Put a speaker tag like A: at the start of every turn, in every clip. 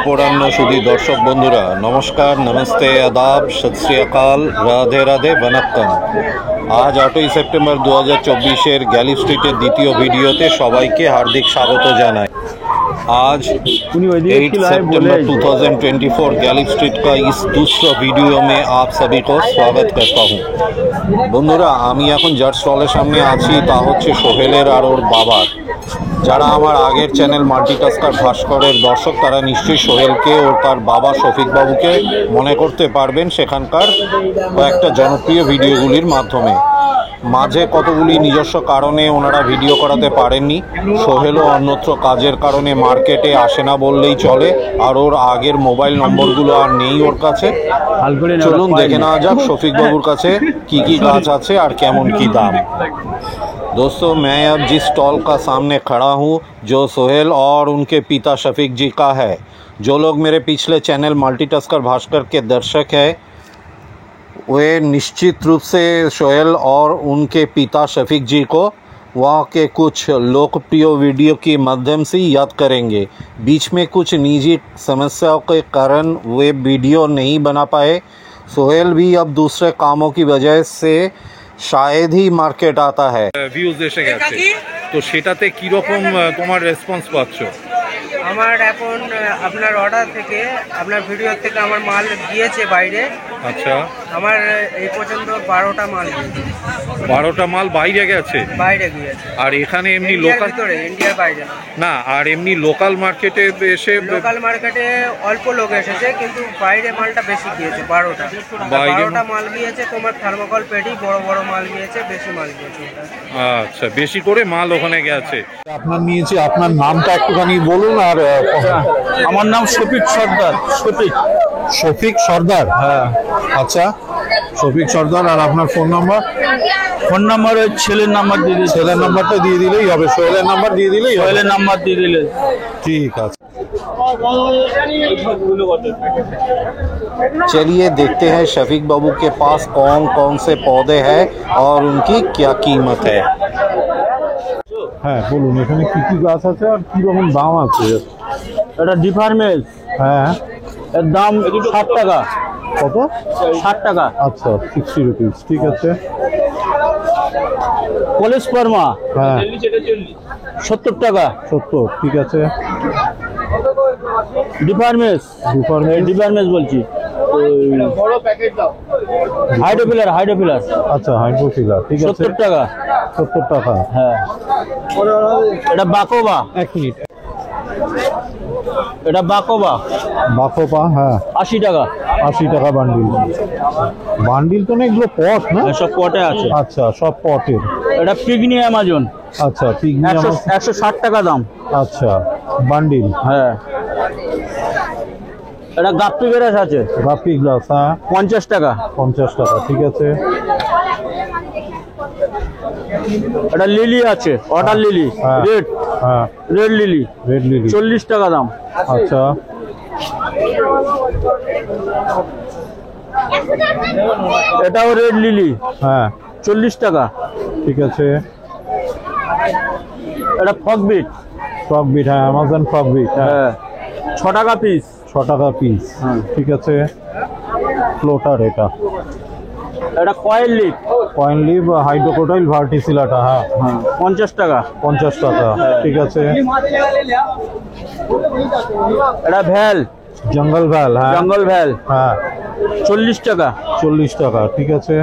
A: অপরাহ্ন সুধী দর্শক বন্ধুরা, নমস্কার, নমস্তে, আদাব, সত শ্রী আকাল, রাধে রাধে, বনক্কম। আজ 8ই সেপ্টেম্বর 2024 গ্যালি স্ট্রিটের দ্বিতীয় ভিডিওতে সবাইকে হার্দিক স্বাগত জানাই। आज 8 सितंबर 2024 गैली स्ट्रीट का इस दूसरा वीडियो में आप सभी को स्वागत करता हूँ। বন্ধুরা, আমি এখন যার স্টলের সামনে আছি তা হচ্ছে সোহেলের আর ওর বাবার। যারা আমার আগের চ্যানেল মাল্টিটাস্কার ভাস্করের দর্শক, তারা নিশ্চয়ই সোহেলকে ও তার বাবা শফিক বাবুকে মনে করতে পারবেন সেখানকার কয়েকটা জনপ্রিয় ভিডিওগুলির মাধ্যমে। মাঝে কতগুলি নিজস্ব কারণে ওনারা ভিডিও করাতে পারেননি। সোহেলও অন্যত্র কাজের কারণে মার্কেটে আসে না বললেই চলে, আর ওর আগের মোবাইল নম্বরগুলো আর নেই ওর কাছে। চলুন দেখে নেওয়া যাক শফিক বাবুর কাছে কি কি গাছ আছে আর কেমন কি দাম। दोस्तों, मैं अब जिस स्टॉल का सामने खड़ा हूँ जो सोहेल और उनके पिता शफीक जी का है। जो लोग मेरे पिछले चैनल मल्टीटास्कर भास्कर के दर्शक हैं, वे निश्चित रूप से सोहेल और उनके पिता शफीक जी को वहाँ के कुछ लोकप्रिय वीडियो के माध्यम से याद करेंगे। बीच में कुछ निजी समस्याओं के कारण वे वीडियो नहीं बना पाए। सोहेल भी अब दूसरे कामों की वजह से शायद ही मार्केट आता है। ভিউজ এসে গেছে, তো সেটাতে কি রকম তোমার রেসপন্স পাচ্ছ?
B: আমার এখন আপনার অর্ডার থেকে, আপনার ভিডিও থেকে আমার মাল গিয়েছে বাইরে।
A: আচ্ছা,
B: আমার এই পর্যন্ত 12টা মাল গিয়েছে।
A: 12টা মাল বাইরে গেছে?
B: বাইরে গিয়েছে।
A: আর এখানে এমনি লোকাল
B: ভিতরে, ইন্ডিয়ার বাইরে
A: না? আর এমনি লোকাল মার্কেটে এসে?
B: লোকাল মার্কেটে অল্প লোক এসেছে, কিন্তু বাইরে মালটা বেশি গিয়েছে। 12টা মাল গিয়েছে। তোমার থার্মোকল পেডি বড় বড় মাল গিয়েছে, বেশি মাল গিয়েছে।
A: আচ্ছা, বেশি করে মাল ওখানে গেছে। আপনার নিয়েছি, আপনার নামটা একটুখানি বলুন। আর
C: আমার নাম শফিক সর্দার।
A: শফিক সর্দার? হ্যাঁ। আচ্ছা, শফিক সর্দার। আর আপনার ফোন নাম্বার?
C: ফোন নাম্বার ওই ছেলের নাম্বার দিয়ে দিলে।
A: ছেলের নাম্বারটা দিয়ে দিলেই হবে? সোহেলের নাম্বার দিয়ে দিলেই?
C: সোহেলের নাম্বার দিয়ে দিলে
A: ঠিক আছে। चलिए देखते हैं शफीक बाबू के पास कौन कौन से पौधे हैं और उनकी क्या कीमत है। হ্যাঁ বলুন, এখানে কি কি গাছ আছে আর কি রকম দাম আছে?
C: এটা ডিফার্মেস।
A: হ্যাঁ,
C: এর দাম 60 টাকা।
A: কত?
C: 60 টাকা।
A: আচ্ছা, 60 রুপিস। ঠিক আছে।
C: পলিসপার্মা?
A: হ্যাঁ,
C: 70 টাকা।
A: 70। ঠিক আছে।
C: ডিফার্মেস বলছি। হাইড্রোপিলার।
A: আচ্ছা, হাইড্রোপিলার। ঠিক আছে,
C: 70 টাকা।
A: 70 টাকা।
C: হ্যাঁ। এটা বাকোবা।
A: এক মিনিট।
C: এটা বাকোবা।
A: হ্যাঁ,
C: 80 টাকা।
A: 80 টাকা বান্ডিল। বান্ডিল তো না, এগুলো পট না?
C: সব পটে আছে।
A: আচ্ছা, সব পটের।
C: এটা পিগনি অ্যামাজন।
A: আচ্ছা, পিগনি
C: 160 টাকা দাম।
A: আচ্ছা, বান্ডিল।
C: হ্যাঁ। এটা গাপ্পি গ্রাস আছে।
A: গাপ্পি গ্রাস, হ্যাঁ,
C: 50 টাকা।
A: 50 টাকা। ঠিক আছে।
C: এটা লিলি আছে, ওয়াটার লিলি, রেড।
A: হ্যাঁ,
C: রেড লিলি 40 টাকা দাম।
A: আচ্ছা।
C: এটাও রেড লিলি।
A: হ্যাঁ,
C: 40 টাকা।
A: ঠিক আছে।
C: এটা ফকবিট।
A: হ্যাঁ, অ্যামাজন ফকবিট।
C: হ্যাঁ, 6 টাকা পিস।
A: 6 টাকা পিস।
C: হ্যাঁ,
A: ঠিক আছে। ফ্লোটার এটা
C: কয়েল লিপ
A: হাইড্রোকোটাইল ভার্টিসিলাটা। হ্যাঁ,
C: 50 টাকা।
A: 50 টাকা। ঠিক আছে।
C: এটা ভ্যাল,
A: জঙ্গল ভ্যাল। হ্যাঁ,
C: জঙ্গল ভ্যাল।
A: হ্যাঁ,
C: 40 টাকা।
A: 40 টাকা। ঠিক আছে।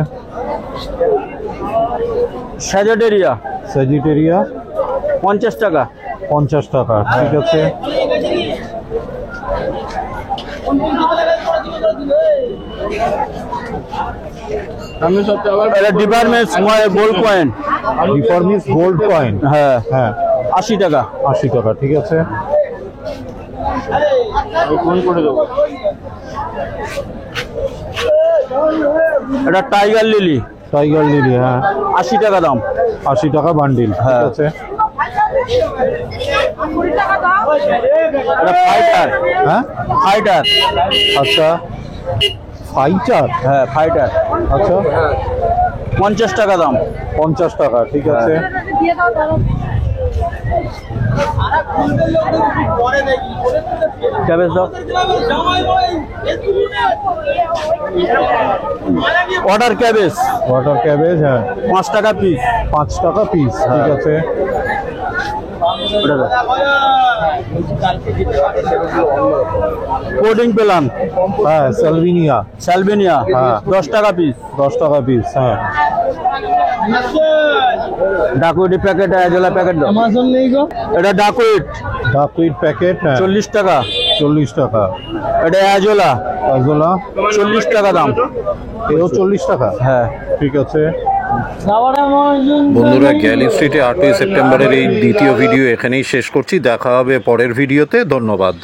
C: স্যাজিটেরিয়া 50 টাকা।
A: 50 টাকা। ঠিক আছে।
C: ডিফার্মেন্স গোল্ড কয়েন।
A: Gold coin.
C: হ্যাঁ,
A: হ্যাঁ,
C: 80 টাকা।
A: 80 টাকা। ঠিক আছে।
C: এটা টাইগার লিলি।
A: হ্যাঁ,
C: 80 টাকা দাম।
A: 80 টাকা বান্ডিল। ঠিক আছে।
C: এটা ফাইটার।
A: হ্যাঁ,
C: ফাইটার।
A: আচ্ছা, ফাইটার।
C: হ্যাঁ, ফাইটার।
A: আচ্ছা,
C: 50 টাকা দাম।
A: 50 টাকা। ঠিক আছে।
C: ক্যাবেজ দাও। অর্ডার ক্যাবেজ,
A: ওয়াটার ক্যাবেজ, হ্যাঁ
C: 5 টাকা পিস।
A: 5 টাকা পিস, ঠিক আছে।
C: কোডিং প্ল্যান,
A: হ্যাঁ সালভিনিয়া,
C: স্যালভেনিয়া,
A: হ্যাঁ।
C: 10 টাকা পিস।
A: 10 টাকা পিস, হ্যাঁ।
C: ডাকুইট প্যাকেট, অ্যাজোলা প্যাকেট দাও। এটা ডাকুইট,
A: ডাকুইট প্যাকেট, হ্যাঁ
C: 40 টাকা।
A: 40 টাকা।
C: এটা অ্যাজোলা,
A: কাজলা
C: 40 টাকা দাম।
A: এও 40 টাকা,
C: হ্যাঁ।
A: ঠিক আছে। বন্ধুরা, গ্যালি স্ট্রিটে 8ই সেপ্টেম্বরের এই দ্বিতীয় ভিডিও এখানেই শেষ করছি। দেখা হবে পরের ভিডিওতে। ধন্যবাদ।